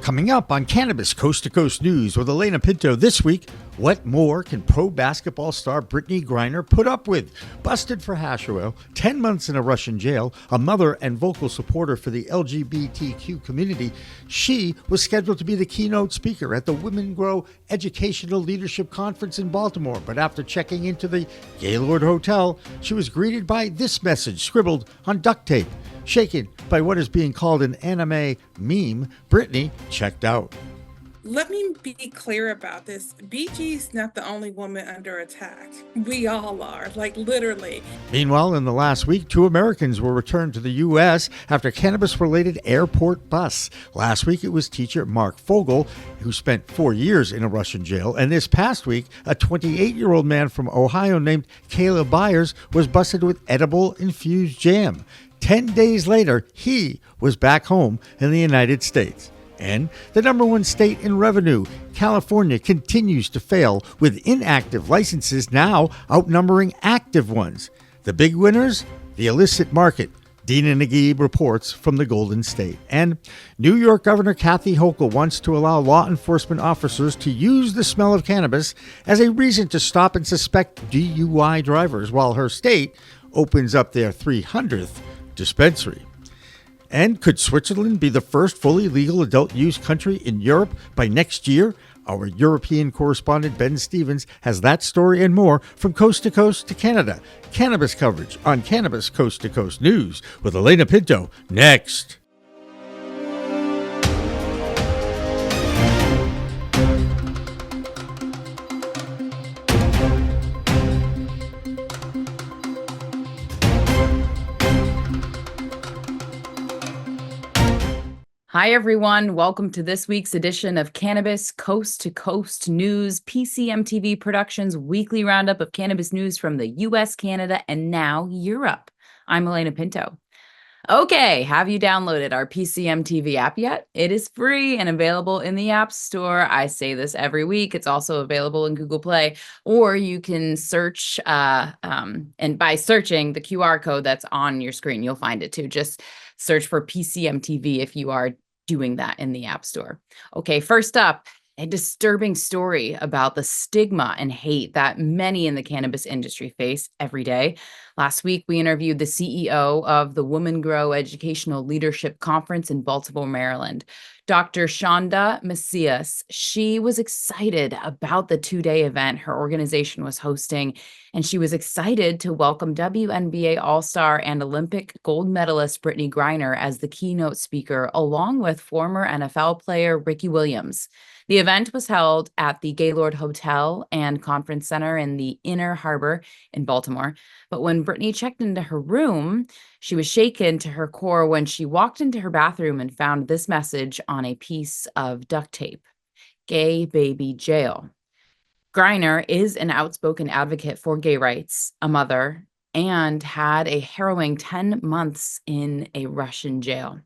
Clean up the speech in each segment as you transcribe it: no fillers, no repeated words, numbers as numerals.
Coming up on Cannabis Coast to Coast News with Alaina Pinto this week, what more can pro basketball star Brittney Griner put up with? Busted for hash oil, 10 months in a Russian jail, a mother and vocal supporter for the LGBTQ community, she was scheduled to be the keynote speaker at the Women Grow Educational Leadership Conference in Baltimore. But after checking into the Gaylord Hotel, she was greeted by this message scribbled on duct tape. Shaken by what is being called an anime meme, Brittney checked out. Let me be clear about this. BG's not the only woman under attack. We all are, like literally. Meanwhile, in the last week, 2 Americans were returned to the U.S. after cannabis-related airport busts. Last week, it was teacher Mark Fogel, who spent 4 years in a Russian jail. And this past week, a 28-year-old man from Ohio named Caleb Byers was busted with edible infused jam. 10 days later, he was back home in the United States. And the number one state in revenue, California, continues to fail, with inactive licenses now outnumbering active ones. The big winners? The illicit market. Dina NAgib reports from the Golden State. And New York Governor Kathy Hochul wants to allow law enforcement officers to use the smell of cannabis as a reason to stop and suspect DUI drivers, while her state opens up their 300th dispensary. And could Switzerland be the first fully legal adult use country in Europe by next year? Our European correspondent Ben Stevens has that story and more from coast to coast to Canada. Cannabis coverage on Cannabis Coast to Coast News with Alaina Pinto next. Hi, everyone. Welcome to this week's edition of Cannabis Coast to Coast News, PCMTV Productions' weekly roundup of cannabis news from the U.S., Canada, and now Europe. I'm Alaina Pinto. Okay, have you downloaded our PCMTV app yet? It is free and available in the App Store. I say this every week. It's also available in Google Play, or you can search, and by searching the QR code that's on your screen, you'll find it too. Just search for PCMTV if you are doing that in the App Store. Okay, first up, a disturbing story about the stigma and hate that many in the cannabis industry face every day. Last week, we interviewed the CEO of the Women Grow Educational Leadership Conference in Baltimore, Maryland, Dr. Chanda Macias. She was excited about the 2-day event her organization was hosting, and she was excited to welcome WNBA All-Star and Olympic gold medalist Brittney Griner as the keynote speaker, along with former NFL player Ricky Williams. The event was held at the Gaylord Hotel and Conference Center in the Inner Harbor in Baltimore. But when Brittney checked into her room, she was shaken to her core when she walked into her bathroom and found this message on a piece of duct tape: "Gay baby jail." Griner is an outspoken advocate for gay rights, a mother, and had a harrowing 10 months in a Russian jail.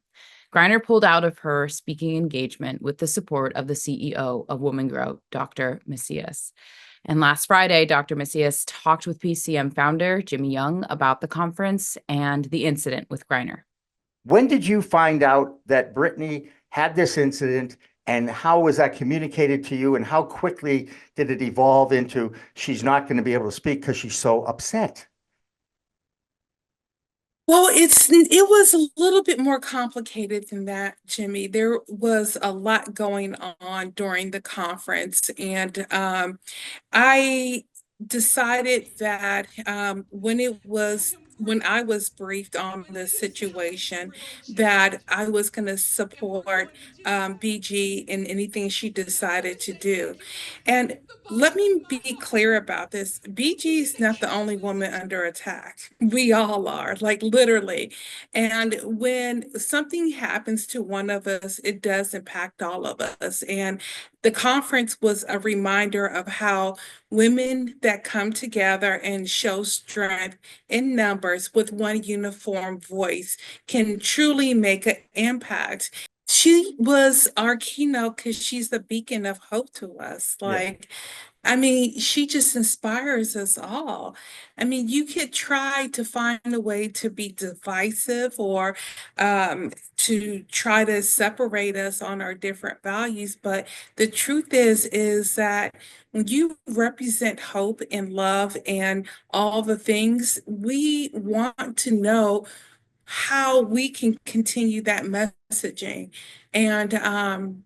Griner pulled out of her speaking engagement with the support of the CEO of Women Grow, Dr. Macias. And last Friday, Dr. Macias talked with PCM founder Jimmy Young about the conference and the incident with Griner. When did you find out that Brittney had this incident, and how was that communicated to you, and how quickly did it evolve into she's not going to be able to speak because she's so upset? Well, it was a little bit more complicated than that, Jimmy. There was a lot going on during the conference, and I decided that when I was briefed on the situation, that I was going to support BG in anything she decided to do. And let me be clear about this. BG's not the only woman under attack. We all are, like literally. And when something happens to one of us, it does impact all of us. And the conference was a reminder of how women that come together and show strength in numbers with one uniform voice can truly make an impact. she was our keynote because she's the beacon of hope to us. Yeah. I mean, she just inspires us all. I mean, you could try to find a way to be divisive or to try to separate us on our different values, but the truth is that when you represent hope and love and all the things, we want to know how we can continue that messaging. And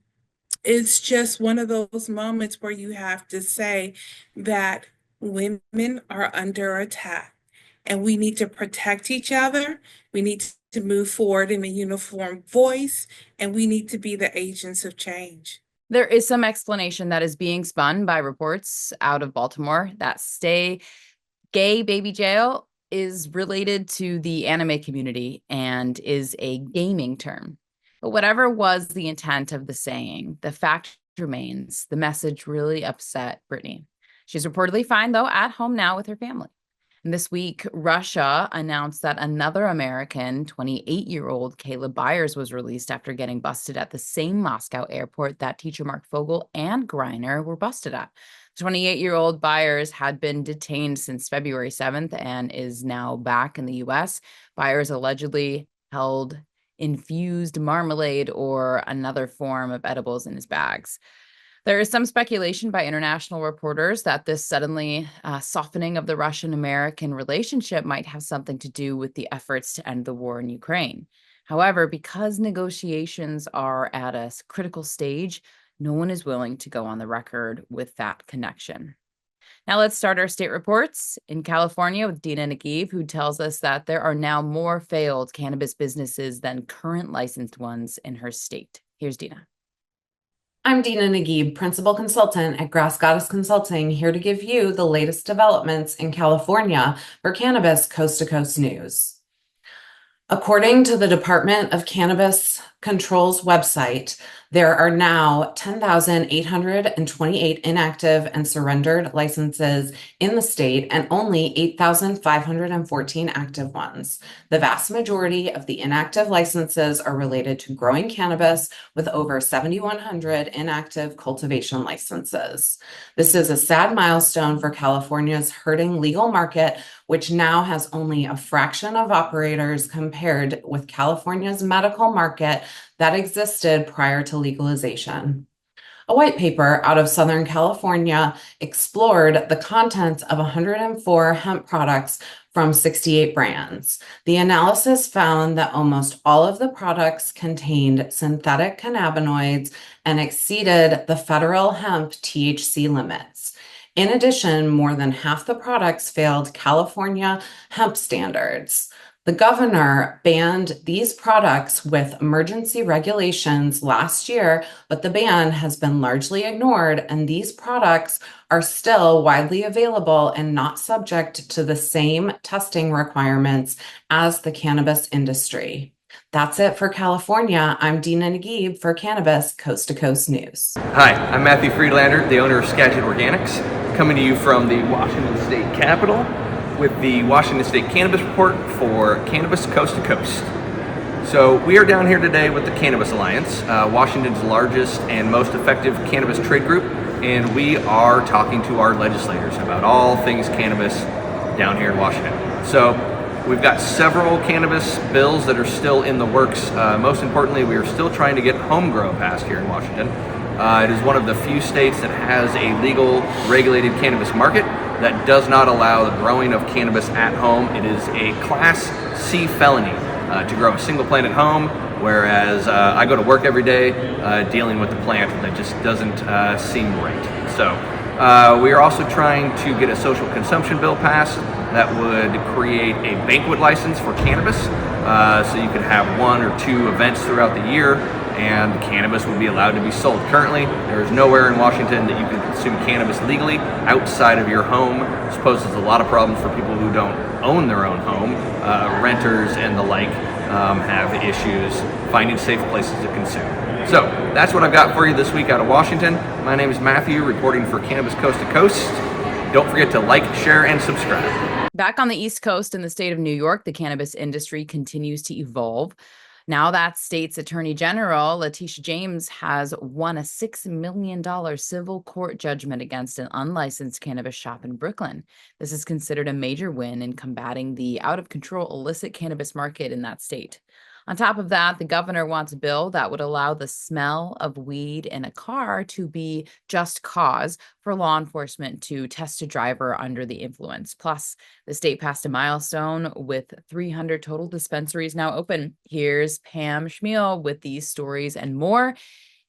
it's just one of those moments where you have to say that women are under attack and we need to protect each other. We need to move forward in a uniform voice, and we need to be the agents of change. There is some explanation that is being spun by reports out of Baltimore that Stay Gay Baby Jail is related to the anime community and is a gaming term. But whatever was the intent of the saying, the fact remains the message really upset Brittney. She's reportedly fine, though, at home now with her family. And this week, Russia announced that another American, 28-year-old Caleb Byers, was released after getting busted at the same Moscow airport that teacher Mark Fogel and Griner were busted at. 28-year-old Byers had been detained since February 7th and is now back in the U.S. Byers allegedly held infused marmalade or another form of edibles in his bags. There is some speculation by international reporters that this suddenly softening of the Russian-American relationship might have something to do with the efforts to end the war in Ukraine. However, because negotiations are at a critical stage, no one is willing to go on the record with that connection. Now let's start our state reports in California with Dina NAgib, who tells us that there are now more failed cannabis businesses than current licensed ones in her state. Here's Dina. I'm Dina NAgib, Principal Consultant at Grass Goddess Consulting, here to give you the latest developments in California for Cannabis Coast to Coast News. According to the Department of Cannabis Control's website, there are now 10,828 inactive and surrendered licenses in the state and only 8,514 active ones. The vast majority of the inactive licenses are related to growing cannabis, with over 7,100 inactive cultivation licenses. This is a sad milestone for California's hurting legal market, which now has only a fraction of operators compared with California's medical market that existed prior to legalization. A white paper out of Southern California explored the contents of 104 hemp products from 68 brands. The analysis found that almost all of the products contained synthetic cannabinoids and exceeded the federal hemp THC limits. In addition, more than half the products failed California hemp standards. The governor banned these products with emergency regulations last year, but the ban has been largely ignored, and these products are still widely available and not subject to the same testing requirements as the cannabis industry. That's it for California. I'm Dina NAgib for Cannabis Coast to Coast News. Hi, I'm Mathew Friedlander, the owner of Skagit Organics, coming to you from the Washington State Capitol with the Washington State Cannabis Report for Cannabis Coast to Coast. So we are down here today with the Cannabis Alliance, Washington's largest and most effective cannabis trade group, and we are talking to our legislators about all things cannabis down here in Washington. So we've got several cannabis bills that are still in the works. Most importantly, we are still trying to get home grow passed here in Washington. It is one of the few states that has a legal, regulated cannabis market that does not allow the growing of cannabis at home. It is a Class C felony to grow a single plant at home, whereas I go to work every day dealing with the plant that just doesn't seem right. So we are also trying to get a social consumption bill passed that would create a banquet license for cannabis, so you could have 1 or 2 events throughout the year, and cannabis would be allowed to be sold. Currently, there is nowhere in Washington that you can consume cannabis legally outside of your home. This poses a lot of problems for people who don't own their own home. Renters and the like have issues finding safe places to consume. So that's what I've got for you this week out of Washington. My name is Mathew, reporting for Cannabis Coast to Coast. Don't forget to like, share, and subscribe. Back on the East Coast in the state of New York, the cannabis industry continues to evolve. Now that state's attorney general, Letitia James, has won a $6 million civil court judgment against an unlicensed cannabis shop in Brooklyn. This is considered a major win in combating the out-of-control illicit cannabis market in that state. On top of that, the governor wants a bill that would allow the smell of weed in a car to be just cause for law enforcement to test a driver under the influence. Plus, the state passed a milestone with 300 total dispensaries now open. Here's Pam Schmiel with these stories and more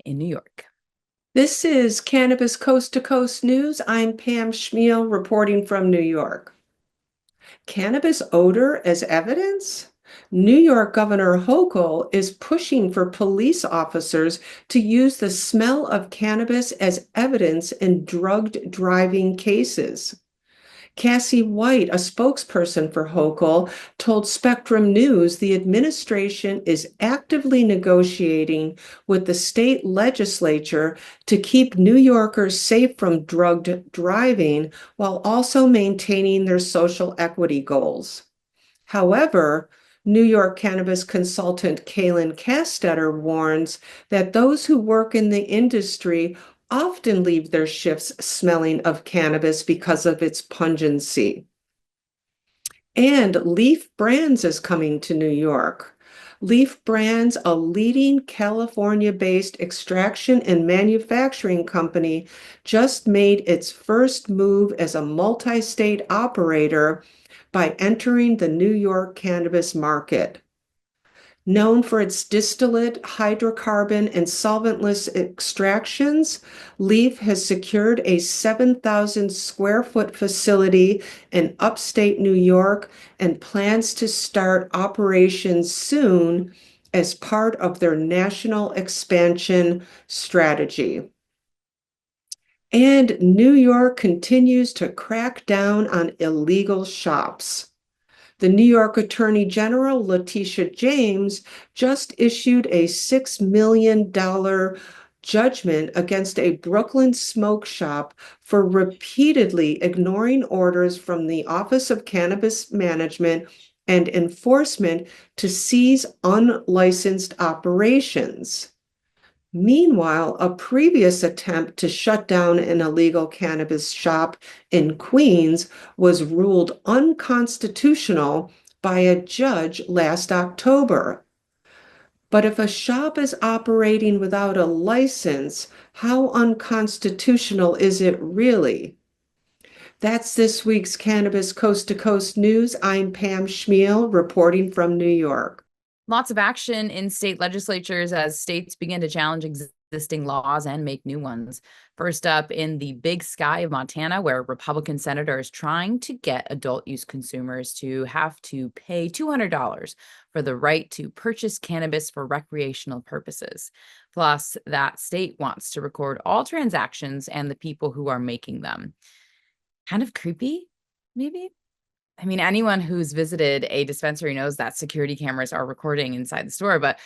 in New York. This is Cannabis Coast to Coast News. I'm Pam Schmiel reporting from New York. Cannabis odor as evidence? New York Governor Hochul is pushing for police officers to use the smell of cannabis as evidence in drugged driving cases. Cassie White, a spokesperson for Hochul, told Spectrum News the administration is actively negotiating with the state legislature to keep New Yorkers safe from drugged driving while also maintaining their social equity goals. However, New York cannabis consultant Kaylin Castetter warns that those who work in the industry often leave their shifts smelling of cannabis because of its pungency. And Leaf Brands is coming to New York. Leaf Brands, a leading California-based extraction and manufacturing company, just made its first move as a multi-state operator by entering the New York cannabis market. Known for its distillate, hydrocarbon, and solventless extractions, Leaf has secured a 7,000 square foot facility in upstate New York and plans to start operations soon as part of their national expansion strategy. And New York continues to crack down on illegal shops. The New York Attorney General, Letitia James, just issued a $6 million judgment against a Brooklyn smoke shop for repeatedly ignoring orders from the Office of Cannabis Management and Enforcement to seize unlicensed operations. Meanwhile, a previous attempt to shut down an illegal cannabis shop in Queens was ruled unconstitutional by a judge last October. But if a shop is operating without a license, how unconstitutional is it really? That's this week's Cannabis Coast to Coast News. I'm Pam Schmiel reporting from New York. Lots of action in state legislatures as states begin to challenge existing laws and make new ones. First up, in the Big Sky of Montana, where a Republican senator is trying to get adult use consumers to have to pay $200 for the right to purchase cannabis for recreational purposes. Plus, that state wants to record all transactions and the people who are making them. Kind of creepy, maybe? I mean, anyone who's visited a dispensary knows that security cameras are recording inside the store, but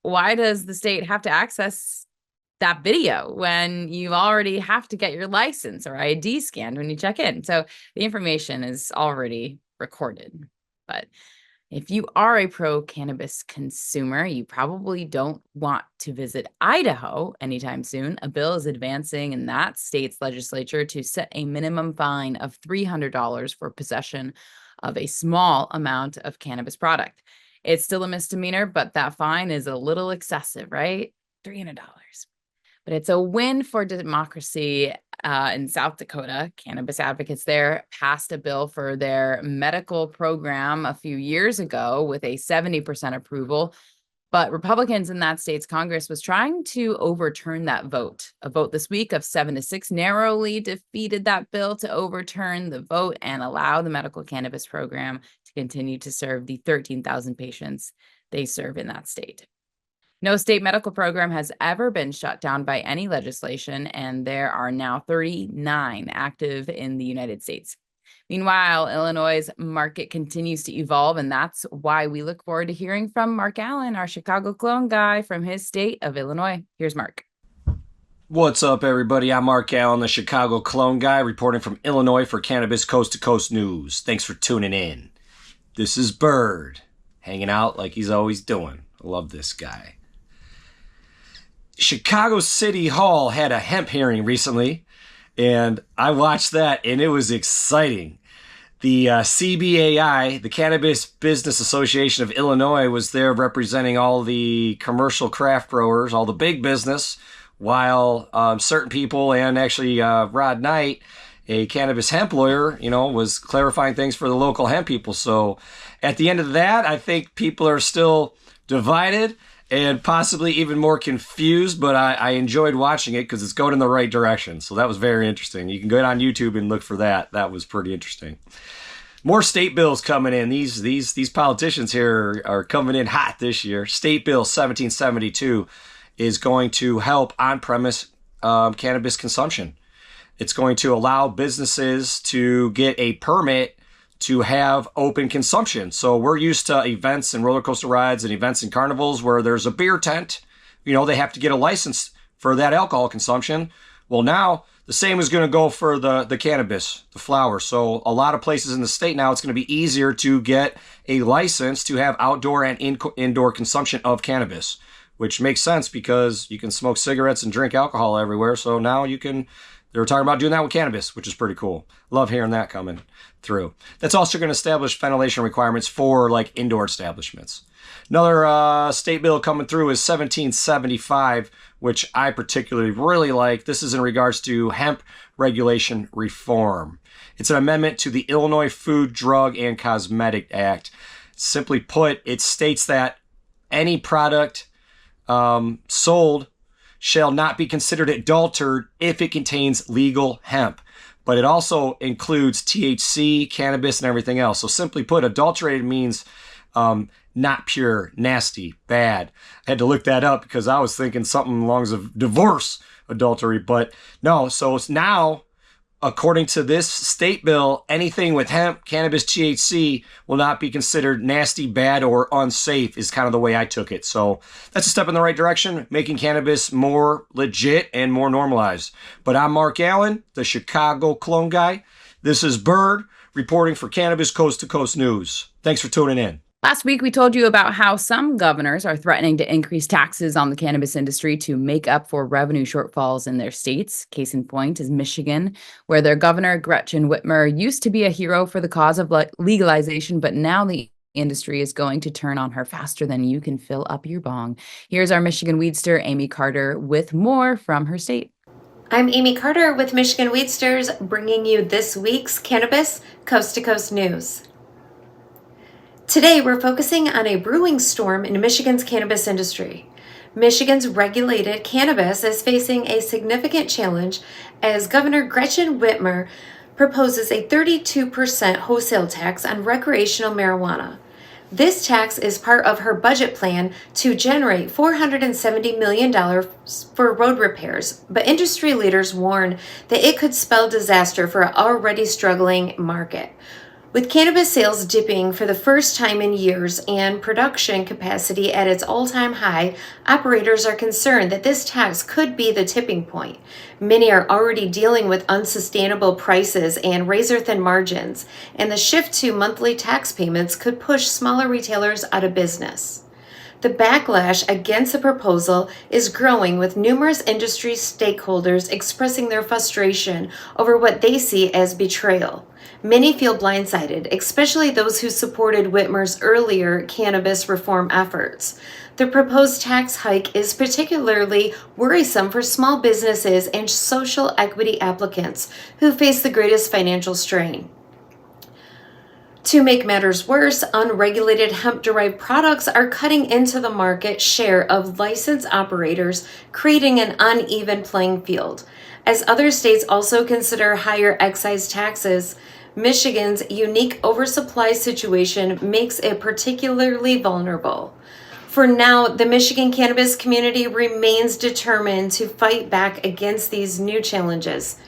why does the state have to access that video when you already have to get your license or ID scanned when you check in? So the information is already recorded. But if you are a pro-cannabis consumer, you probably don't want to visit Idaho anytime soon. A bill is advancing in that state's legislature to set a minimum fine of $300 for possession of a small amount of cannabis product. It's still a misdemeanor, but that fine is a little excessive, right? $300. But it's a win for democracy in South Dakota. Cannabis advocates there passed a bill for their medical program a few years ago with a 70% approval. But Republicans in that state's Congress was trying to overturn that vote. A vote this week of 7-6 narrowly defeated that bill to overturn the vote and allow the medical cannabis program to continue to serve the 13,000 patients they serve in that state. No state medical program has ever been shut down by any legislation, and there are now 39 active in the United States. Meanwhile, Illinois' market continues to evolve, and that's why we look forward to hearing from Mark Allen, our Chicago clone guy from his state of Illinois. Here's Mark. What's up, everybody? I'm Mark Allen, the Chicago clone guy, reporting from Illinois for Cannabis Coast to Coast News. Thanks for tuning in. This is Bird, hanging out like he's always doing, I love this guy. Chicago City Hall had a hemp hearing recently, and I watched that, and it was exciting. The CBAI, the Cannabis Business Association of Illinois, was there representing all the commercial craft growers, all the big business, while certain people, and actually Rod Knight, a cannabis hemp lawyer, was clarifying things for the local hemp people. So at the end of that, I think people are still divided and possibly even more confused, but I enjoyed watching it because it's going in the right direction. So that was very interesting. You can go on YouTube and look for that. That was pretty interesting. More state bills coming in. These politicians here are coming in hot this year. State Bill 1772 is going to help on-premise cannabis consumption. It's going to allow businesses to get a permit to have open consumption. So we're used to events and roller coaster rides and events and carnivals where there's a beer tent. They have to get a license for that alcohol consumption. Well, now the same is going to go for the cannabis, the flower. So a lot of places in the state now, it's going to be easier to get a license to have outdoor and indoor consumption of cannabis, which makes sense because you can smoke cigarettes and drink alcohol everywhere. So now they were talking about doing that with cannabis, which is pretty cool. Love hearing that coming through. That's also going to establish ventilation requirements for indoor establishments. Another state bill coming through is 1775, which I particularly really like. This is in regards to hemp regulation reform. It's an amendment to the Illinois Food, Drug, and Cosmetic Act. Simply put, it states that any product sold shall not be considered adulterated if it contains legal hemp. But it also includes THC, cannabis, and everything else. So simply put, adulterated means not pure, nasty, bad. I had to look that up because I was thinking something along the lines of divorce adultery. But no, so it's now, according to this state bill, anything with hemp, cannabis, THC will not be considered nasty, bad, or unsafe is kind of the way I took it. So that's a step in the right direction, making cannabis more legit and more normalized. But I'm Mark Allen, the Chicago clone guy. This is Bird reporting for Cannabis Coast to Coast News. Thanks for tuning in. Last week, we told you about how some governors are threatening to increase taxes on the cannabis industry to make up for revenue shortfalls in their states. Case in point is Michigan, where their governor, Gretchen Whitmer, used to be a hero for the cause of legalization, but now the industry is going to turn on her faster than you can fill up your bong. Here's our Michigan weedster, Amy Carter, with more from her state. I'm Amy Carter with Michigan Weedsters, bringing you this week's Cannabis Coast to Coast News. Today, we're focusing on a brewing storm in Michigan's cannabis industry. Michigan's regulated cannabis is facing a significant challenge as Governor Gretchen Whitmer proposes a 32% wholesale tax on recreational marijuana. This tax is part of her budget plan to generate $470 million for road repairs, but industry leaders warn that it could spell disaster for an already struggling market. With cannabis sales dipping for the first time in years and production capacity at its all-time high, operators are concerned that this tax could be the tipping point. Many are already dealing with unsustainable prices and razor-thin margins, and the shift to monthly tax payments could push smaller retailers out of business. The backlash against the proposal is growing, with numerous industry stakeholders expressing their frustration over what they see as betrayal. Many feel blindsided, especially those who supported Whitmer's earlier cannabis reform efforts. The proposed tax hike is particularly worrisome for small businesses and social equity applicants who face the greatest financial strain. To make matters worse, unregulated hemp-derived products are cutting into the market share of licensed operators, creating an uneven playing field. As other states also consider higher excise taxes, Michigan's unique oversupply situation makes it particularly vulnerable. For now, the Michigan cannabis community remains determined to fight back against these new challenges.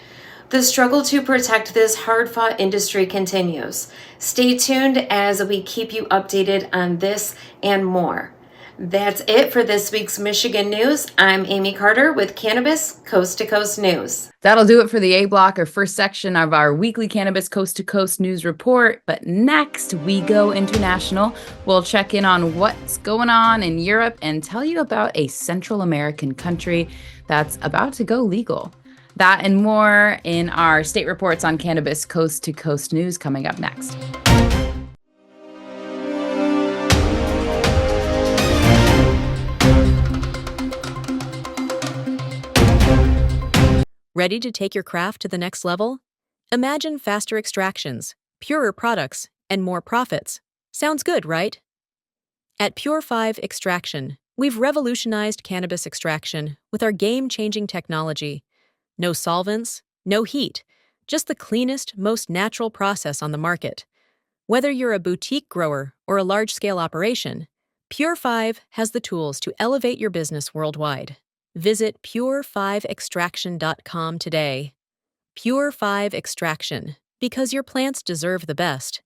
The struggle to protect this hard-fought industry continues. Stay tuned as we keep you updated on this and more. That's it for this week's Michigan News. I'm Amy Carter with Cannabis Coast to Coast News. That'll do it for the A block, or first section of our weekly Cannabis Coast to Coast news report. But next, we go international. We'll check in on what's going on in Europe and tell you about a Central American country that's about to go legal. That and more in our state reports on Cannabis Coast to Coast News coming up next. Ready to take your craft to the next level? Imagine faster extractions, purer products, and more profits. Sounds good, right? At Pure 5 Extraction, we've revolutionized cannabis extraction with our game-changing technology. No solvents, no heat, just the cleanest, most natural process on the market. Whether you're a boutique grower or a large-scale operation, Pure 5 has the tools to elevate your business worldwide. Visit pure5extraction.com today. Pure 5 Extraction, because your plants deserve the best.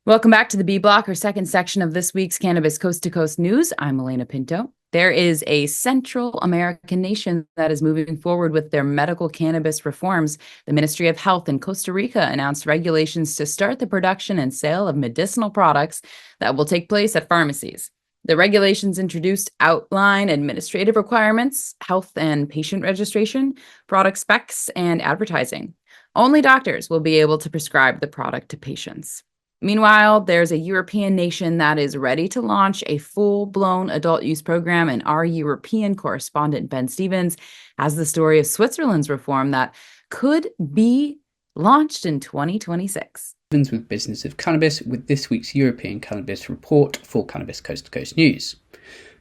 Welcome back to the B block, or second section of this week's Cannabis Coast to Coast News. I'm Alaina Pinto. There is a Central American nation that is moving forward with their medical cannabis reforms. The Ministry of Health in Costa Rica announced regulations to start the production and sale of medicinal products that will take place at pharmacies. The regulations introduced outline administrative requirements, health and patient registration, product specs, and advertising. Only doctors will be able to prescribe the product to patients. Meanwhile, there's a European nation that is ready to launch a full-blown adult use program, and our European correspondent, Ben Stevens, has the story of Switzerland's reform that could be launched in 2026. With Business of Cannabis with this week's European Cannabis report for Cannabis Coast to Coast News.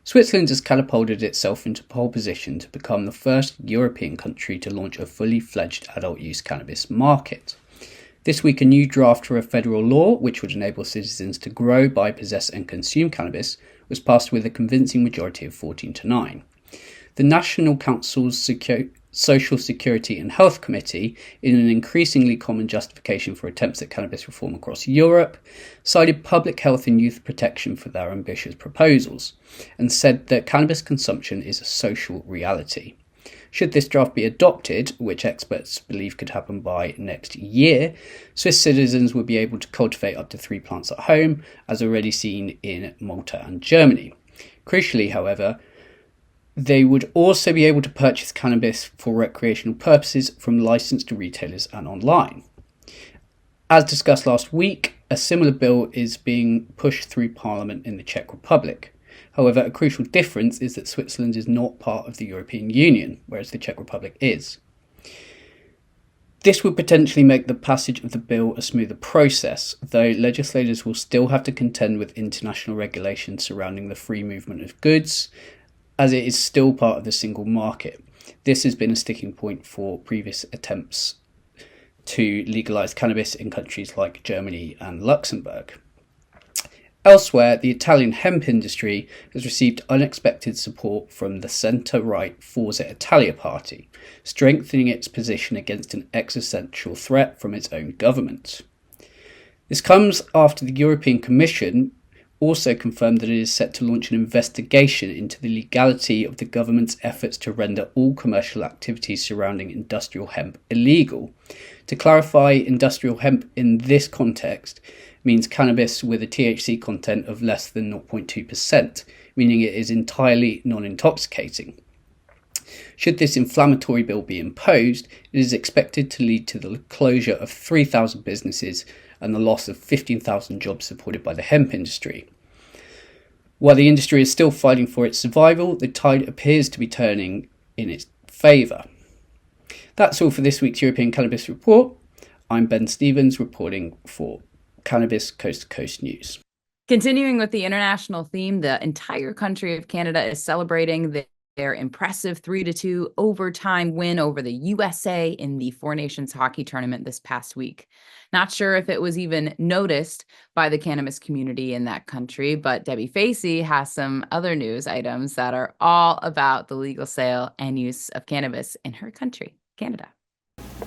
Switzerland has catapulted itself into pole position to become the first European country to launch a fully fledged adult use cannabis market. This week, a new draft for a federal law, which would enable citizens to grow, buy, possess and consume cannabis, was passed with a convincing majority of 14-9. The National Council's Social Security and Health Committee, in an increasingly common justification for attempts at cannabis reform across Europe, cited public health and youth protection for their ambitious proposals, and said that cannabis consumption is a social reality. Should this draft be adopted, which experts believe could happen by next year, Swiss citizens would be able to cultivate up to 3 plants at home, as already seen in Malta and Germany. Crucially, however, they would also be able to purchase cannabis for recreational purposes from licensed retailers and online. As discussed last week, a similar bill is being pushed through Parliament in the Czech Republic. However, a crucial difference is that Switzerland is not part of the European Union, whereas the Czech Republic is. This would potentially make the passage of the bill a smoother process, though legislators will still have to contend with international regulations surrounding the free movement of goods, as it is still part of the single market. This has been a sticking point for previous attempts to legalise cannabis in countries like Germany and Luxembourg. Elsewhere, the Italian hemp industry has received unexpected support from the centre-right Forza Italia party, strengthening its position against an existential threat from its own government. This comes after the European Commission also confirmed that it is set to launch an investigation into the legality of the government's efforts to render all commercial activities surrounding industrial hemp illegal. To clarify, industrial hemp in this context means cannabis with a THC content of less than 0.2%, meaning it is entirely non-intoxicating. Should this inflammatory bill be imposed, it is expected to lead to the closure of 3,000 businesses and the loss of 15,000 jobs supported by the hemp industry. While the industry is still fighting for its survival, the tide appears to be turning in its favour. That's all for this week's European Cannabis Report. I'm Ben Stevens, reporting for Cannabis Coast to Coast News. Continuing with the international theme, the entire country of Canada is celebrating their impressive 3-2 overtime win over the USA in the Four Nations hockey tournament this past week. Not sure if it was even noticed by the cannabis community in that country, but Debbie Facey has some other news items that are all about the legal sale and use of cannabis in her country, Canada.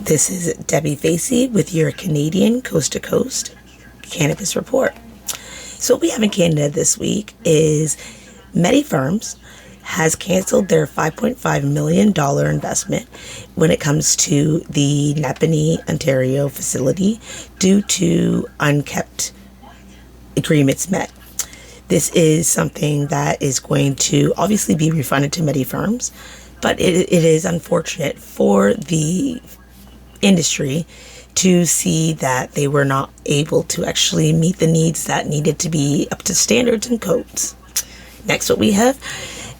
This is Debbie Facey with your Canadian Coast to Coast Cannabis Report. So what we have in Canada this week is MediFirms has canceled their $5.5 million investment when it comes to the Napanee, Ontario facility due to unkept agreements met. This is something that is going to obviously be refunded to MediFirms, but it is unfortunate for the industry to see that they were not able to actually meet the needs that needed to be up to standards and codes. Next, what we have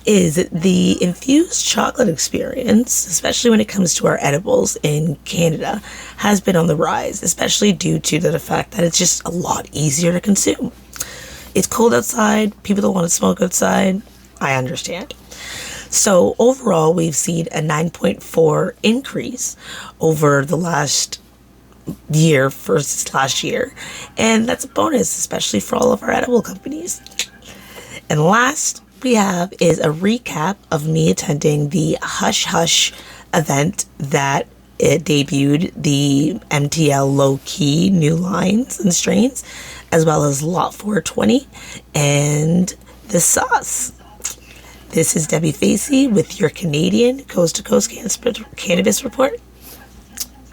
is the infused chocolate experience, especially when it comes to our edibles in Canada, has been on the rise, especially due to the fact that it's just a lot easier to consume. It's cold outside, people don't want to smoke outside, I understand. So overall, we've seen a 9.4 increase over the last year versus last year, and that's a bonus, especially for all of our edible companies. And last we have is a recap of me attending the Hush Hush event that it debuted the MTL Low Key new lines and strains, as well as Lot 420 and the sauce. This is Debbie Facey with your Canadian Coast to Coast Cannabis Report.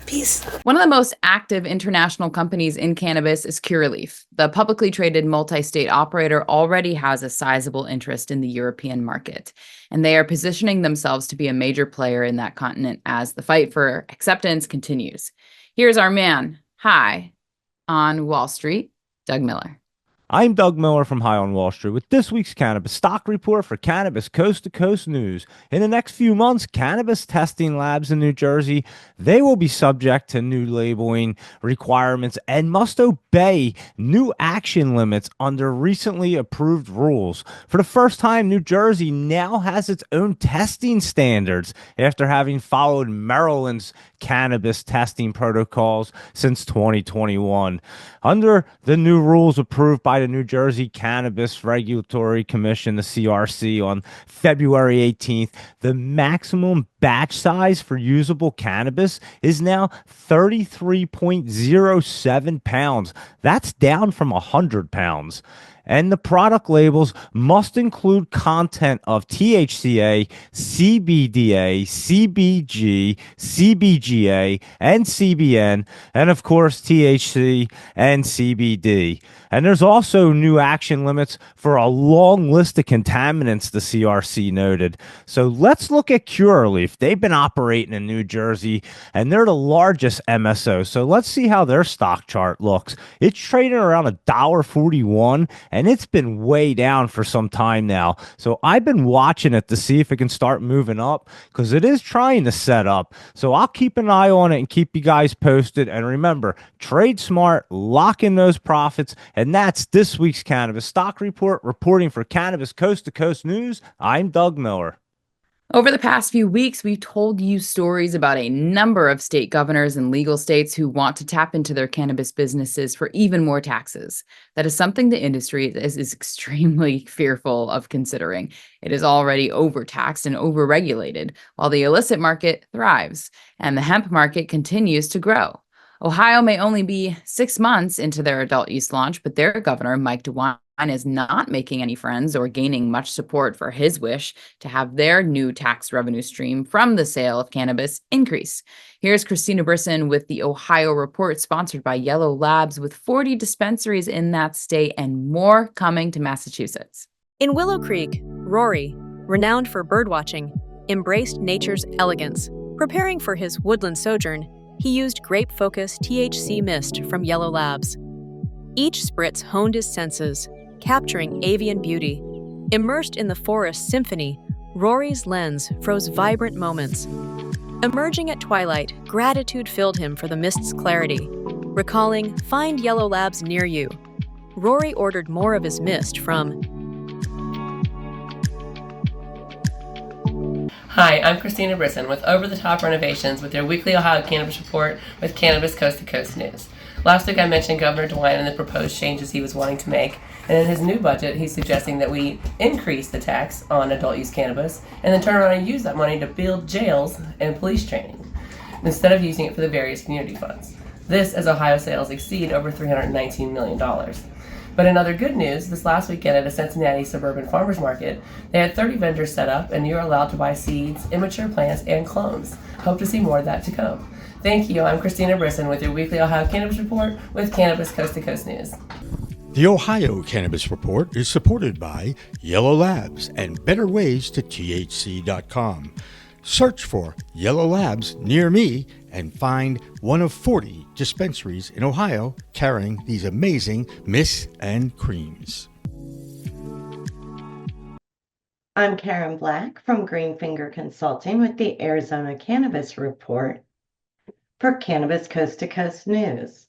Peace. One of the most active international companies in cannabis is Curaleaf. The publicly traded multi-state operator already has a sizable interest in the European market, and they are positioning themselves to be a major player in that continent as the fight for acceptance continues. Here's our man, High on Wall Street, Doug Miller. I'm Doug Miller from High on Wall Street with this week's Cannabis Stock Report for Cannabis Coast to Coast News. In the next few months, cannabis testing labs in New Jersey, they will be subject to new labeling requirements and must obey new action limits under recently approved rules. For the first time, New Jersey now has its own testing standards after having followed Maryland's cannabis testing protocols since 2021. Under the new rules approved by the New Jersey Cannabis Regulatory Commission, the CRC, on February 18th, the maximum batch size for usable cannabis is now 33.07 pounds. That's down from 100 pounds. And the product labels must include content of THCA, CBDA, CBG, CBGA, and CBN, and of course THC and CBD. And there's also new action limits for a long list of contaminants, the CRC noted. So let's look at Curaleaf. They've been operating in New Jersey, and they're the largest MSO. So let's see how their stock chart looks. It's trading around $1.41, and it's been way down for some time now. So I've been watching it to see if it can start moving up, because it is trying to set up. So I'll keep an eye on it and keep you guys posted. And remember, trade smart, lock in those profits. And that's this week's Cannabis Stock Report. Reporting for Cannabis Coast to Coast News, I'm Doug Miller. Over the past few weeks, we've told you stories about a number of state governors and legal states who want to tap into their cannabis businesses for even more taxes. That is something the industry is extremely fearful of considering. It is already overtaxed and overregulated, while the illicit market thrives and the hemp market continues to grow. Ohio may only be 6 months into their adult use launch, but their governor, Mike DeWine, is not making any friends or gaining much support for his wish to have their new tax revenue stream from the sale of cannabis increase. Here's Christina Brisson with the Ohio Report, sponsored by Yellow Labs, with 40 dispensaries in that state and more coming to Massachusetts. In Willow Creek, Rory, renowned for birdwatching, embraced nature's elegance. Preparing for his woodland sojourn, he used grape-focused THC mist from Yellow Labs. Each spritz honed his senses, capturing avian beauty. Immersed in the forest symphony, Rory's lens froze vibrant moments. Emerging at twilight, gratitude filled him for the mist's clarity. Recalling, find Yellow Labs near you. Rory ordered more of his mist from Hi, I'm Christina Brisson with Over the Top Renovations with your weekly Ohio Cannabis Report with Cannabis Coast to Coast News. Last week I mentioned Governor DeWine and the proposed changes he was wanting to make, and in his new budget he's suggesting that we increase the tax on adult use cannabis and then turn around and use that money to build jails and police training, instead of using it for the various community funds. This as Ohio sales exceed over $319 million. But in other good news, this last weekend at a Cincinnati suburban farmers market, they had 30 vendors set up and you're allowed to buy seeds, immature plants, and clones. Hope to see more of that to come. Thank you. I'm Christina Brisson with your weekly Ohio Cannabis Report with Cannabis Coast to Coast News. The Ohio Cannabis Report is supported by Yellow Labs and BetterWaysToTHC.com. Search for Yellow Labs near me and find one of 40 dispensaries in Ohio carrying these amazing mists and creams. I'm Karen Black from Greenfinger Consulting with the Arizona Cannabis Report for Cannabis Coast to Coast News.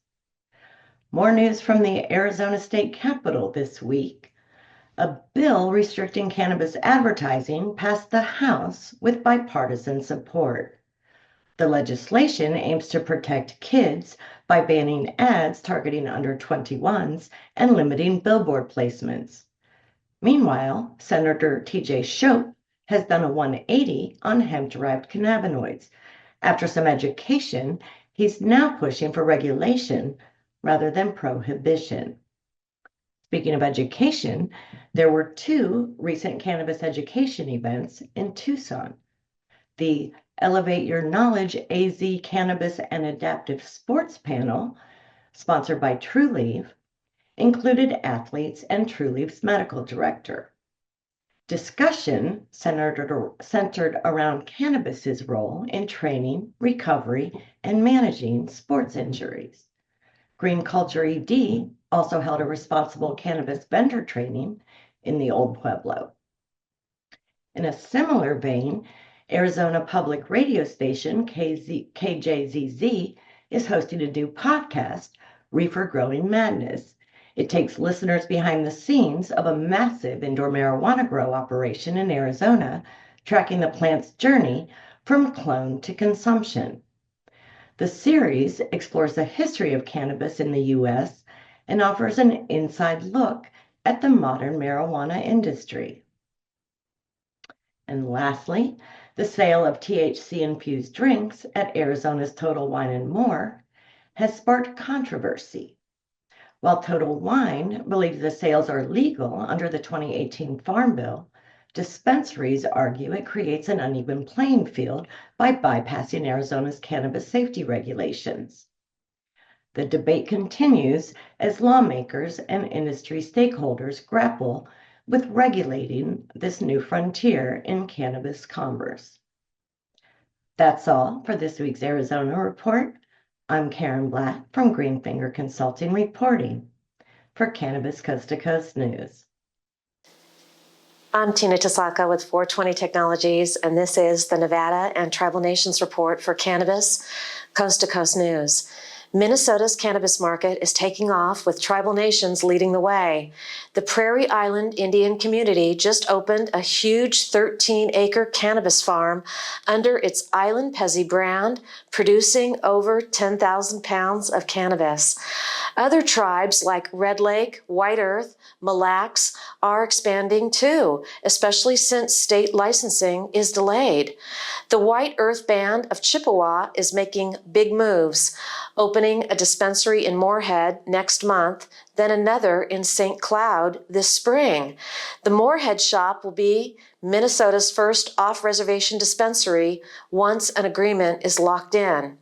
More news from the Arizona State Capitol this week. A bill restricting cannabis advertising passed the House with bipartisan support. The legislation aims to protect kids by banning ads targeting under 21s and limiting billboard placements. Meanwhile, Senator TJ Shope has done a 180 on hemp-derived cannabinoids. After some education, he's now pushing for regulation rather than prohibition. Speaking of education, there were two recent cannabis education events in Tucson. The Elevate Your Knowledge AZ Cannabis and Adaptive Sports panel, sponsored by TrueLeaf, included athletes and TrueLeaf's medical director. Discussion centered around cannabis's role in training, recovery, and managing sports injuries. Green Culture ED also held a responsible cannabis vendor training in the Old Pueblo. In a similar vein, Arizona public radio station KJZZ is hosting a new podcast, Reefer Growing Madness. It takes listeners behind the scenes of a massive indoor marijuana grow operation in Arizona, tracking the plant's journey from clone to consumption. The series explores the history of cannabis in the U.S. and offers an inside look at the modern marijuana industry. And lastly, the sale of THC-infused drinks at Arizona's Total Wine & More has sparked controversy. While Total Wine believes the sales are legal under the 2018 Farm Bill, dispensaries argue it creates an uneven playing field by bypassing Arizona's cannabis safety regulations. The debate continues as lawmakers and industry stakeholders grapple with regulating this new frontier in cannabis commerce. That's all for this week's Arizona Report. I'm Karen Black from Greenfinger Consulting reporting for Cannabis Coast to Coast News. I'm Tina Tasaka with 420 Technologies, and this is the Nevada and Tribal Nations Report for Cannabis Coast to Coast News. Minnesota's cannabis market is taking off with tribal nations leading the way. The Prairie Island Indian community just opened a huge 13-acre cannabis farm under its Island Pezzi brand, producing over 10,000 pounds of cannabis. Other tribes like Red Lake, White Earth, Mille Lacs are expanding too, especially since state licensing is delayed. The White Earth Band of Chippewa is making big moves, opening a dispensary in Moorhead next month, then another in St. Cloud this spring. The Moorhead shop will be Minnesota's first off-reservation dispensary once an agreement is locked in.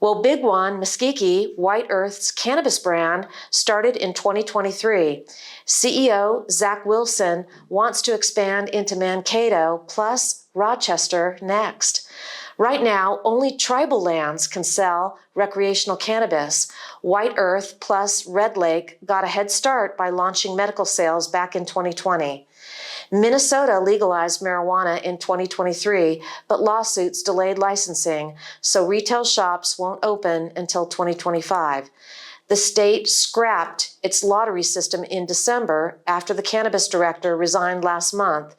Well, Big One Mesquite, White Earth's cannabis brand, started in 2023. CEO Zach Wilson wants to expand into Mankato plus Rochester next. Right now, only tribal lands can sell recreational cannabis. White Earth plus Red Lake got a head start by launching medical sales back in 2020. Minnesota legalized marijuana in 2023, but lawsuits delayed licensing, so retail shops won't open until 2025. The state scrapped its lottery system in December after the cannabis director resigned last month.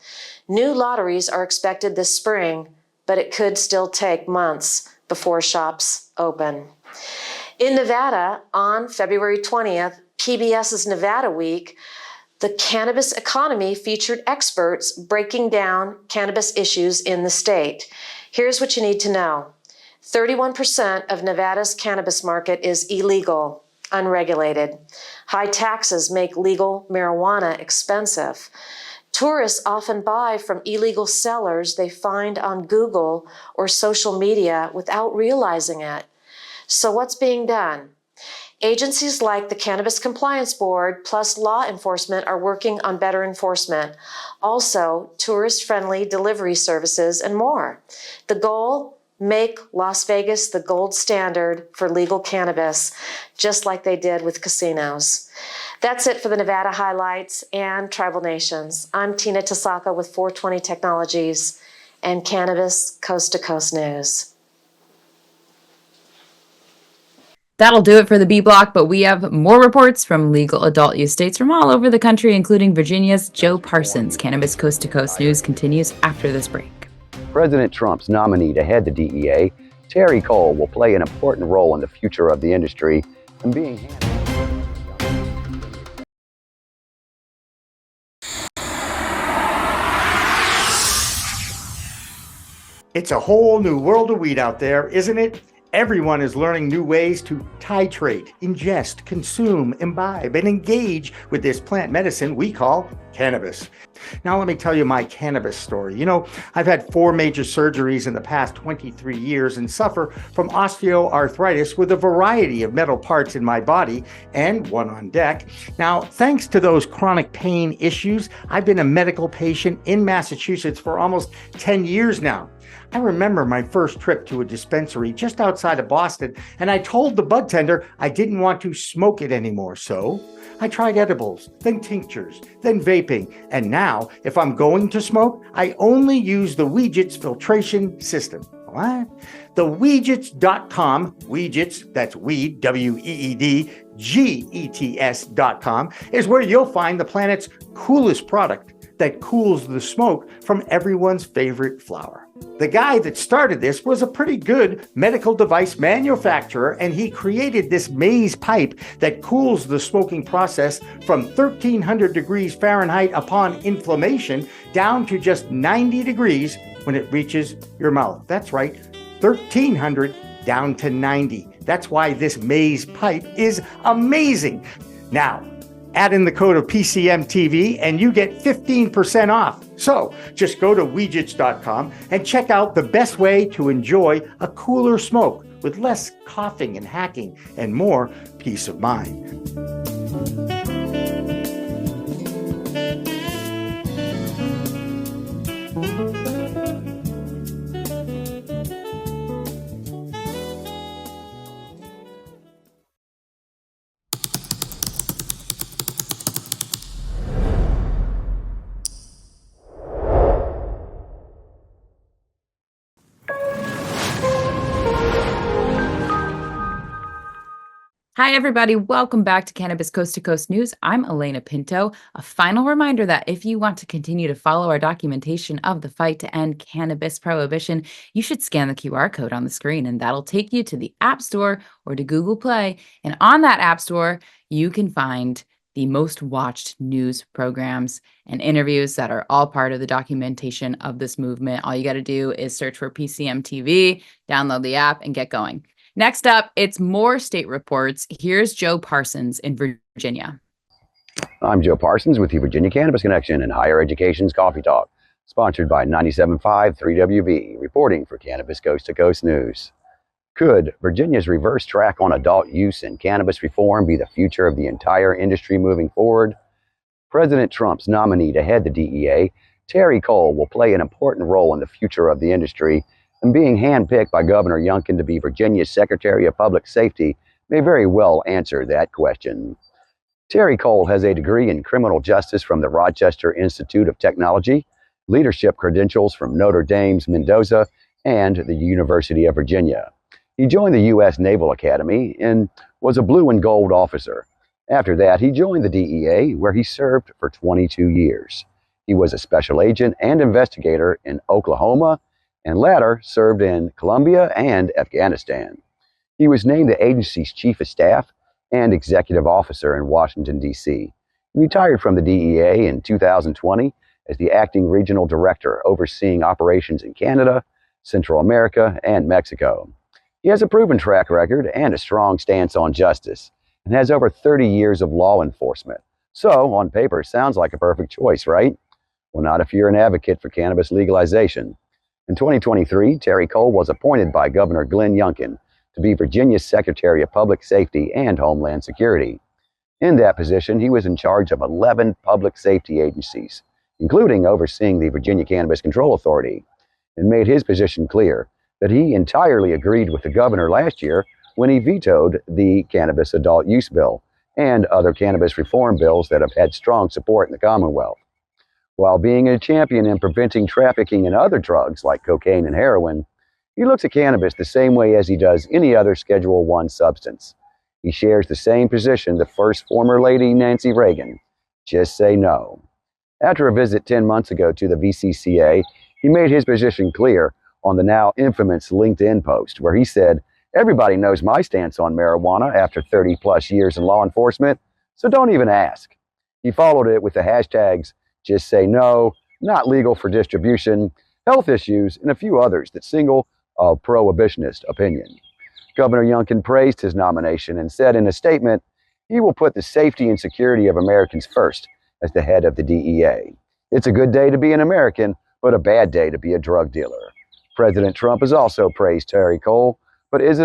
New lotteries are expected this spring, but it could still take months before shops open. In Nevada, on February 20th, PBS's Nevada Week, the cannabis economy featured experts breaking down cannabis issues in the state. Here's what you need to know. 31% of Nevada's cannabis market is illegal, unregulated. High taxes make legal marijuana expensive. Tourists often buy from illegal sellers they find on Google or social media without realizing it. So what's being done? Agencies like the Cannabis Compliance Board plus law enforcement are working on better enforcement. Also, tourist-friendly delivery services and more. The goal? Make Las Vegas the gold standard for legal cannabis, just like they did with casinos. That's it for the Nevada highlights and Tribal Nations. I'm Tina Tasaka with 420 Technologies and Cannabis Coast to Coast News. That'll do it for the B Block, but we have more reports from legal adult use states from all over the country, including Virginia's Joe Parsons. Cannabis Coast to Coast News continues after this break. President Trump's nominee to head the DEA, Terry Cole, will play an important role in the future of the industry and being handled. It's a whole new world of weed out there, isn't it? Everyone is learning new ways to titrate, ingest, consume, imbibe, and engage with this plant medicine we call cannabis. Now, let me tell you my cannabis story. You know, I've had 4 major surgeries in the past 23 years and suffer from osteoarthritis with a variety of metal parts in my body and one on deck. Now, thanks to those chronic pain issues, I've been a medical patient in Massachusetts for almost 10 years now. I remember my first trip to a dispensary just outside of Boston, and I told the bud tender I didn't want to smoke it anymore. So I tried edibles, then tinctures, then vaping, and now if I'm going to smoke, I only use the Weegits filtration system. What? The Weegits.com, Weegits, that's weed, W-E-E-D, G-E-T-S.com, is where you'll find the planet's coolest product that cools the smoke from everyone's favorite flower. The guy that started this was a pretty good medical device manufacturer, and he created this maze pipe that cools the smoking process from 1,300 degrees Fahrenheit upon inflammation down to just 90 degrees when it reaches your mouth. That's right, 1,300 down to 90. That's why this maze pipe is amazing. Now, add in the code of PCMTV and you get 15% off. So just go to Weegits.com and check out the best way to enjoy a cooler smoke with less coughing and hacking and more peace of mind. Hi, everybody. Welcome back to Cannabis Coast to Coast News. I'm Alaina Pinto. A final reminder that if you want to continue to follow our documentation of the fight to end cannabis prohibition, you should scan the QR code on the screen, and that'll take you to the App Store or to Google Play. And on that App Store, you can find the most watched news programs and interviews that are all part of the documentation of this movement. All you got to do is search for PCMTV, download the app, and get going. Next up, it's more state reports. Here's Joe Parsons in Virginia. I'm Joe Parsons with the Virginia Cannabis Connection and Higher Education's Coffee Talk, sponsored by 97.5 3WV, reporting for Cannabis Coast to Coast News. Could Virginia's reverse track on adult use and cannabis reform be the future of the entire industry moving forward? President Trump's nominee to head the DEA, Terry Cole, will play an important role in the future of the industry, and being handpicked by Governor Youngkin to be Virginia's Secretary of Public Safety may very well answer that question. Terry Cole has a degree in criminal justice from the Rochester Institute of Technology, leadership credentials from Notre Dame's Mendoza, and the University of Virginia. He joined the U.S. Naval Academy and was a blue and gold officer. After that, he joined the DEA, where he served for 22 years. He was a special agent and investigator in Oklahoma and latter served in Colombia and Afghanistan. He was named the agency's chief of staff and executive officer in Washington, D.C. He retired from the DEA in 2020 as the acting regional director overseeing operations in Canada, Central America, and Mexico. He has a proven track record and a strong stance on justice, and has over 30 years of law enforcement. So, on paper, sounds like a perfect choice, right? Well, not if you're an advocate for cannabis legalization. In 2023, Terry Cole was appointed by Governor Glenn Youngkin to be Virginia's Secretary of Public Safety and Homeland Security. In that position, he was in charge of 11 public safety agencies, including overseeing the Virginia Cannabis Control Authority, and made his position clear that he entirely agreed with the governor last year when he vetoed the Cannabis Adult Use Bill and other cannabis reform bills that have had strong support in the Commonwealth. While being a champion in preventing trafficking in other drugs like cocaine and heroin, he looks at cannabis the same way as he does any other Schedule I substance. He shares the same position the first former lady Nancy Reagan: just say no. After a visit 10 months ago to the VCCA, he made his position clear on the now infamous LinkedIn post, where he said, "Everybody knows my stance on marijuana after 30 plus years in law enforcement, so don't even ask." He followed it with the hashtags "just say no," "not legal for distribution," "health issues," and a few others that signal a prohibitionist opinion. Governor Youngkin praised his nomination and said in a statement, he will put the safety and security of Americans first as the head of the DEA. It's a good day to be an American, but a bad day to be a drug dealer. President Trump has also praised Terry Cole, but it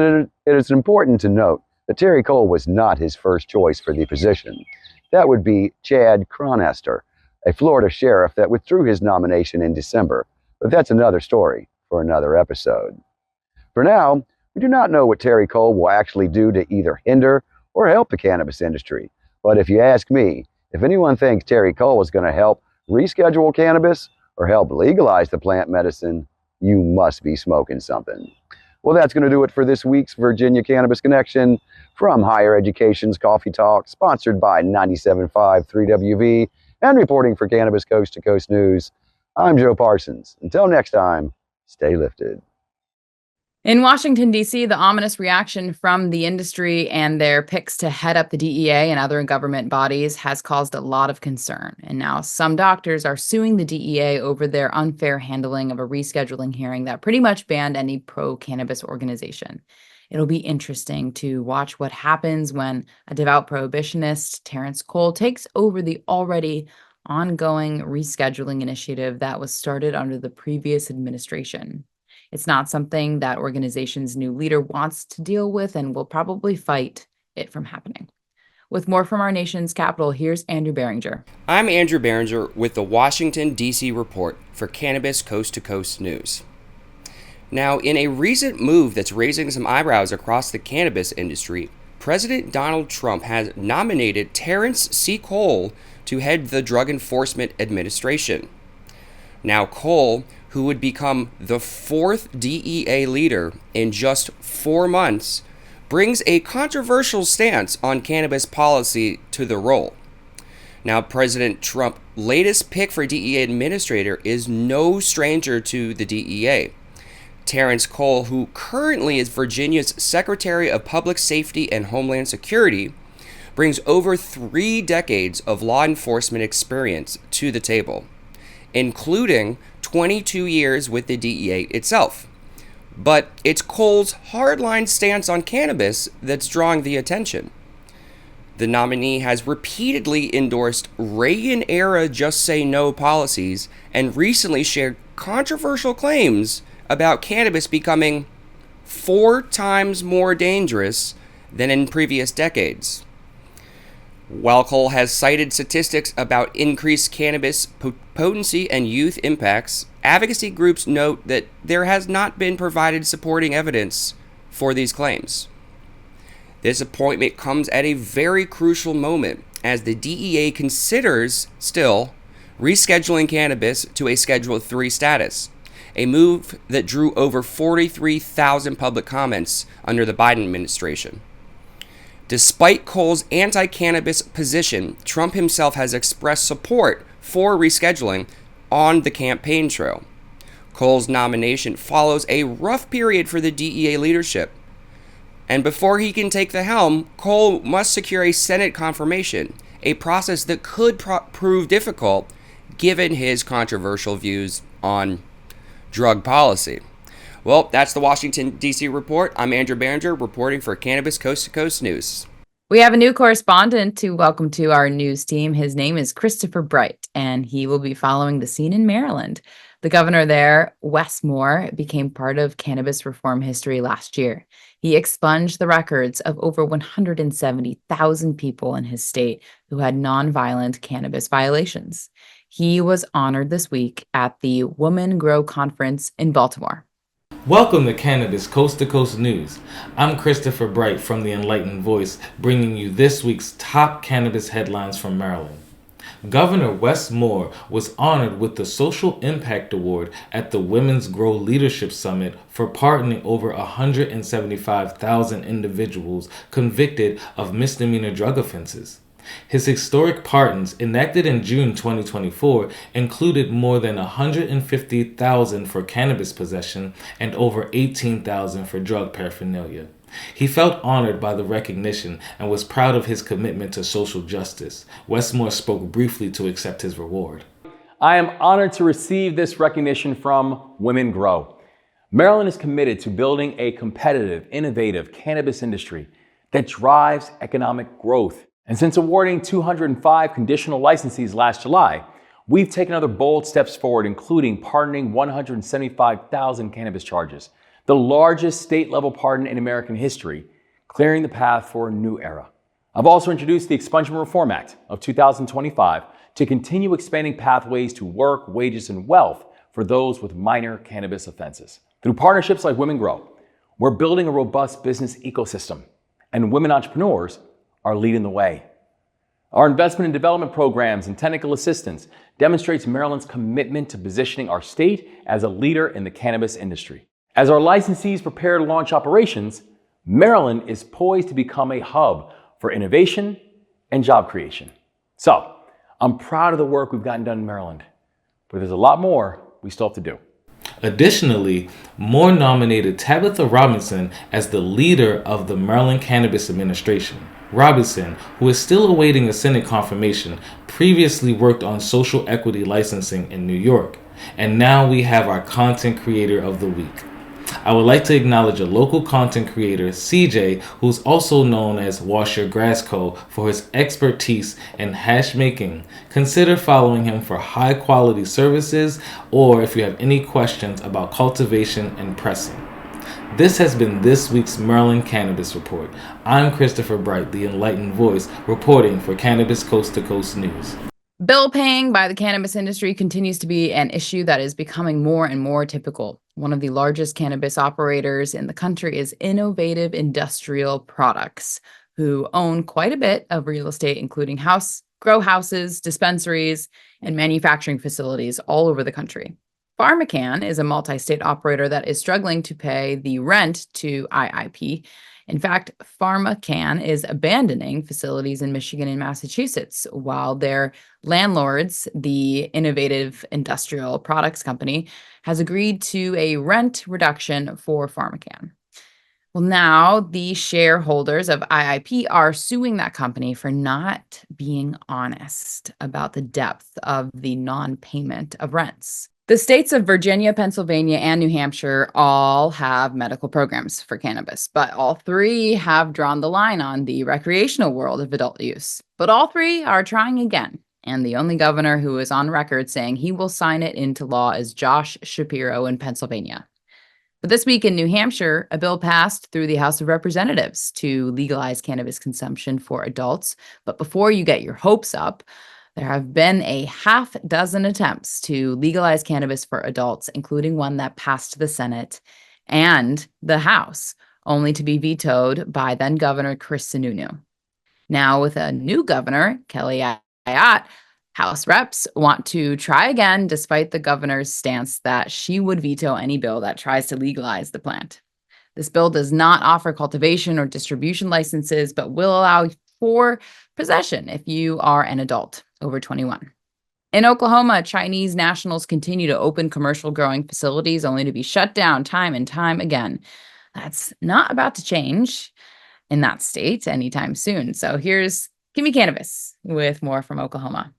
is important to note that Terry Cole was not his first choice for the position. That would be Chad Cronester, a Florida sheriff that withdrew his nomination in December, but that's another story for another episode. For now, we do not know what Terry Cole will actually do to either hinder or help the cannabis industry. But if you ask me, if anyone thinks Terry Cole is going to help reschedule cannabis or help legalize the plant medicine, you must be smoking something. Well, that's going to do it for this week's Virginia Cannabis Connection from Higher Education's Coffee Talk, sponsored by 97.5 3WV, and reporting for Cannabis Coast to Coast News. I'm Joe Parsons. Until next time, stay lifted. In Washington, D.C., the ominous reaction from the industry and their picks to head up the DEA and other government bodies has caused a lot of concern. And now some doctors are suing the DEA over their unfair handling of a rescheduling hearing that pretty much banned any pro-cannabis organization. It'll be interesting to watch what happens when a devout prohibitionist, Terrence Cole, takes over the already ongoing rescheduling initiative that was started under the previous administration. It's not something that organization's new leader wants to deal with and will probably fight it from happening. With more from our nation's capital, here's Andrew Behringer. I'm Andrew Behringer with the Washington, D.C. report for Cannabis Coast to Coast News. Now, in a recent move that's raising some eyebrows across the cannabis industry, President Donald Trump has nominated Terrence C. Cole to head the Drug Enforcement Administration. Now, Cole, who would become the fourth DEA leader in just 4 months, brings a controversial stance on cannabis policy to the role. Now, President Trump's latest pick for DEA administrator is no stranger to the DEA. Terrence Cole, who currently is Virginia's Secretary of Public Safety and Homeland Security, brings over 3 decades of law enforcement experience to the table, including 22 years with the DEA itself. But it's Cole's hardline stance on cannabis that's drawing the attention. The nominee has repeatedly endorsed Reagan-era just say no policies and recently shared controversial claims about cannabis becoming 4 times more dangerous than in previous decades. While Cole has cited statistics about increased cannabis potency and youth impacts, advocacy groups note that there has not been provided supporting evidence for these claims. This appointment comes at a very crucial moment as the DEA considers still rescheduling cannabis to a Schedule III status, a move that drew over 43,000 public comments under the Biden administration. Despite Cole's anti-cannabis position, Trump himself has expressed support for rescheduling on the campaign trail. Cole's nomination follows a rough period for the DEA leadership. And before he can take the helm, Cole must secure a Senate confirmation, a process that could prove difficult given his controversial views on drug policy. Well, that's the Washington, D.C. report. I'm Andrew Behringer reporting for Cannabis Coast to Coast News. We have a new correspondent to welcome to our news team. His name is Christopher Bright, and he will be following the scene in Maryland. The governor there, Wes Moore, became part of cannabis reform history last year. He expunged the records of over 170,000 people in his state who had nonviolent cannabis violations. He was honored this week at the Women Grow Conference in Baltimore. Welcome to Cannabis Coast to Coast News. I'm Christopher Bright from the Enlightened Voice, bringing you this week's top cannabis headlines from Maryland. Governor Wes Moore was honored with the Social Impact Award at the Women's Grow Leadership Summit for pardoning over 175,000 individuals convicted of misdemeanor drug offenses. His historic pardons, enacted in June 2024, included more than 150,000 for cannabis possession and over 18,000 for drug paraphernalia. He felt honored by the recognition and was proud of his commitment to social justice. Wes Moore spoke briefly to accept his reward. I am honored to receive this recognition from Women Grow. Maryland is committed to building a competitive, innovative cannabis industry that drives economic growth. And since awarding 205 conditional licensees last July, we've taken other bold steps forward, including pardoning 175,000 cannabis charges, the largest state-level pardon in American history, clearing the path for a new era. I've also introduced the Expungement Reform Act of 2025 to continue expanding pathways to work, wages, and wealth for those with minor cannabis offenses. Through partnerships like Women Grow, we're building a robust business ecosystem, and women entrepreneurs are leading the way. Our investment and development programs and technical assistance demonstrates Maryland's commitment to positioning our state as a leader in the cannabis industry. As our licensees prepare to launch operations, Maryland is poised to become a hub for innovation and job creation. So, I'm proud of the work we've gotten done in Maryland, but there's a lot more we still have to do. Additionally, Moore nominated Tabitha Robinson as the leader of the Maryland Cannabis Administration. Robinson, who is still awaiting a Senate confirmation, previously worked on social equity licensing in New York. And now we have our Content Creator of the Week. I would like to acknowledge a local content creator, CJ, who's also known as Wash Your Grass Co., for his expertise in hash making. Consider following him for high quality services, or if you have any questions about cultivation and pressing. This has been this week's Maryland Cannabis Report. I'm Christopher Bright, the Enlightened Voice, reporting for Cannabis Coast to Coast News. Bill paying by the cannabis industry continues to be an issue that is becoming more and more typical. One of the largest cannabis operators in the country is Innovative Industrial Products, who own quite a bit of real estate, including grow houses, dispensaries, and manufacturing facilities all over the country. PharmaCann is a multi-state operator that is struggling to pay the rent to IIP. In fact, PharmaCann is abandoning facilities in Michigan and Massachusetts, while their landlords, the Innovative Industrial Products Company, has agreed to a rent reduction for PharmaCann. Well, now the shareholders of IIP are suing that company for not being honest about the depth of the non-payment of rents. The states of Virginia, Pennsylvania, and New Hampshire all have medical programs for cannabis, but all three have drawn the line on the recreational world of adult use. But all three are trying again, and the only governor who is on record saying he will sign it into law is Josh Shapiro in Pennsylvania. But this week in New Hampshire, a bill passed through the House of Representatives to legalize cannabis consumption for adults. But before you get your hopes up, there have been a half dozen attempts to legalize cannabis for adults, including one that passed the Senate and the House, only to be vetoed by then Governor Chris Sununu. Now, with a new governor, Kelly Ayotte, House reps want to try again, despite the governor's stance that she would veto any bill that tries to legalize the plant. This bill does not offer cultivation or distribution licenses, but will allow for possession if you are an adult over 21. In Oklahoma, Chinese nationals continue to open commercial growing facilities only to be shut down time and time again. That's not about to change in that state anytime soon. So here's Kimmy Cannabis with more from Oklahoma.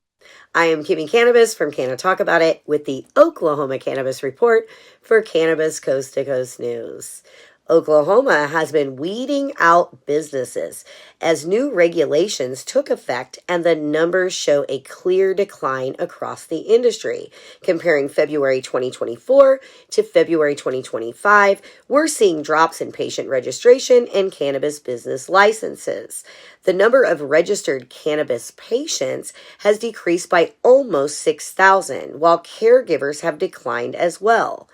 I am Kimmy Cannabis from Canna Talk About It with the Oklahoma Cannabis Report for Cannabis Coast to Coast News. Oklahoma has been weeding out businesses as new regulations took effect, and the numbers show a clear decline across the industry. Comparing February 2024 to February 2025, we're seeing drops in patient registration and cannabis business licenses. The number of registered cannabis patients has decreased by almost 6,000, while caregivers have declined as well.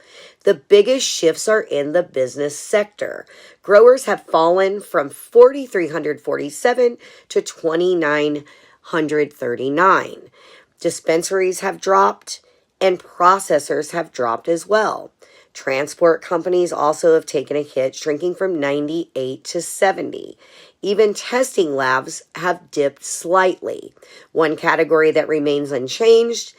The biggest shifts are in the business sector. Growers have fallen from 4,347 to 2,939. Dispensaries have dropped, and processors have dropped as well. Transport companies also have taken a hit, shrinking from 98 to 70. Even testing labs have dipped slightly. One category that remains unchanged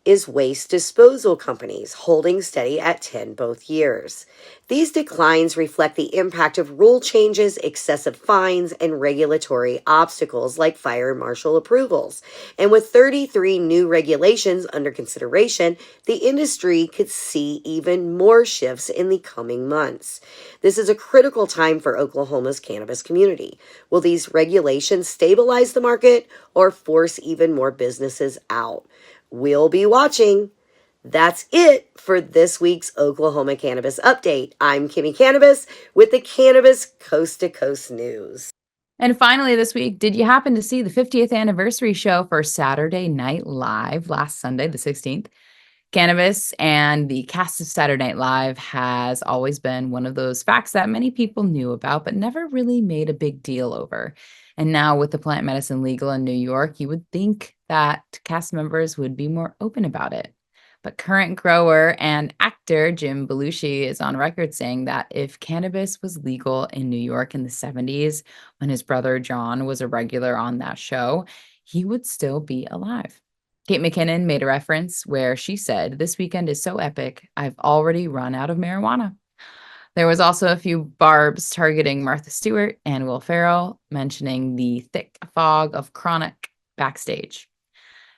is waste disposal companies, holding steady at 10 both years. These declines reflect the impact of rule changes, excessive fines, and regulatory obstacles like fire marshal approvals. And with 33 new regulations under consideration, the industry could see even more shifts in the coming months. This is a critical time for Oklahoma's cannabis community. Will these regulations stabilize the market or force even more businesses out? We'll be watching. That's it for this week's Oklahoma Cannabis Update. I'm Kimmy Cannabis with the Cannabis Coast to Coast News. And finally this week, did you happen to see the 50th anniversary show for Saturday Night Live last Sunday, the 16th? Cannabis and the cast of Saturday Night Live has always been one of those facts that many people knew about, but never really made a big deal over. And now with the plant medicine legal in New York, you would think that cast members would be more open about it. But current grower and actor Jim Belushi is on record saying that if cannabis was legal in New York in the 70s, when his brother John was a regular on that show, he would still be alive. Kate McKinnon made a reference where she said, "This weekend is so epic, I've already run out of marijuana." There was also a few barbs targeting Martha Stewart and Will Ferrell, mentioning the thick fog of chronic backstage.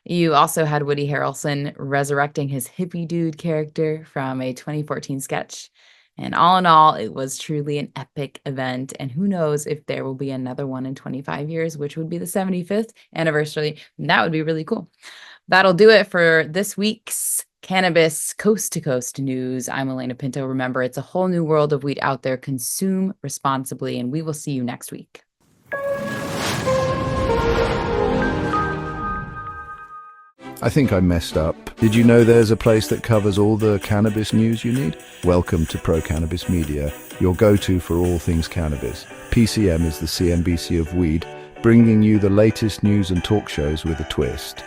You also had Woody Harrelson resurrecting his hippie dude character from a 2014 sketch. And all in all, it was truly an epic event. And who knows if there will be another one in 25 years, which would be the 75th anniversary. And that would be really cool. That'll do it for this week's Cannabis Coast to Coast News. I'm Alaina Pinto. Remember, it's a whole new world of weed out there. Consume responsibly, and we will see you next week. I think I messed up. Did you know there's a place that covers all the cannabis news you need? Welcome to Pro Cannabis Media, your go-to for all things cannabis. PCM is the CNBC of weed, bringing you the latest news and talk shows with a twist.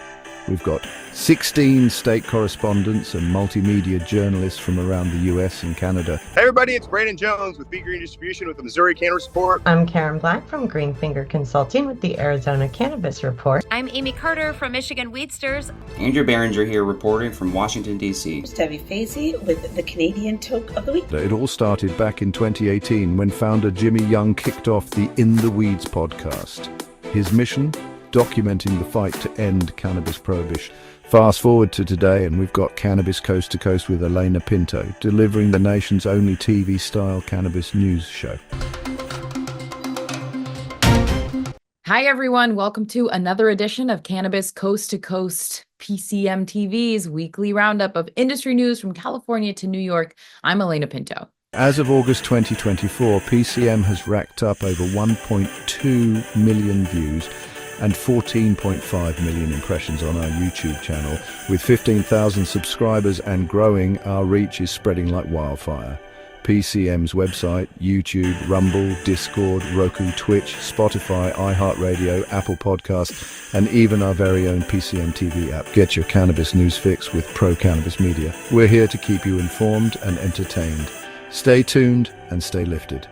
We've got 16 state correspondents and multimedia journalists from around the US and Canada. Hey everybody, it's Brandon Jones with Be Green Distribution with the Missouri Cannabis Report. I'm Karen Black from Green Finger Consulting with the Arizona Cannabis Report. I'm Amy Carter from Michigan Weedsters. Andrew Behringer here reporting from Washington, D.C. It's Debbie Facey with the Canadian Toke of the Week. It all started back in 2018 when founder Jimmy Young kicked off the In the Weeds podcast. His mission? Documenting the fight to end cannabis prohibition. Fast forward to today and we've got Cannabis Coast to Coast with Alaina Pinto, delivering the nation's only TV-style cannabis news show. Hi, everyone. Welcome to another edition of Cannabis Coast to Coast, PCMTV's weekly roundup of industry news from California to New York. I'm Alaina Pinto. As of August 2024, PCM has racked up over 1.2 million views and 14.5 million impressions on our YouTube channel. With 15,000 subscribers and growing, our reach is spreading like wildfire. PCM's website, YouTube, Rumble, Discord, Roku, Twitch, Spotify, iHeartRadio, Apple Podcasts, and even our very own PCMTV app. Get your cannabis news fix with Pro Cannabis Media. We're here to keep you informed and entertained. Stay tuned and stay lifted.